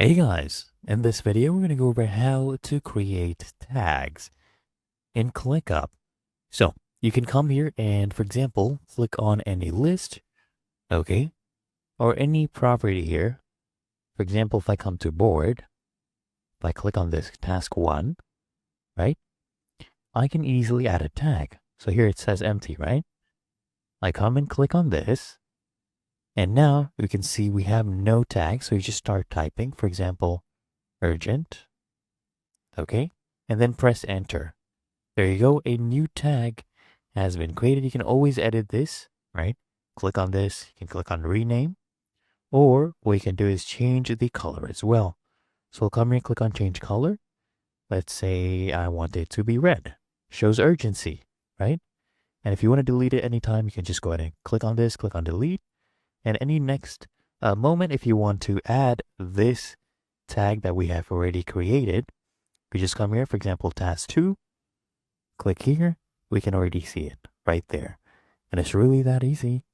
Hey guys, in this video we're going to go over how to create tags in ClickUp. So you can come here and, for example, click on any list, okay, or any property here. For example, if I come to board, if I click on this task 1, right, I can easily add a tag. So here it says empty, right? I come and click on this, and now you can see we have no tag. So you just start typing, for example, urgent, okay, and then press enter. There you go. A new tag has been created. You can always edit this, right? Click on this. You can click on rename. Or what you can do is change the color as well. So we'll come here and click on change color. Let's say I want it to be red. Shows urgency, right? And if you want to delete it anytime, you can just go ahead and click on this, click on delete. And any next moment, if you want to add this tag that we have already created, we just come here, for example, task 2. Click here, we can already see it right there. And it's really that easy.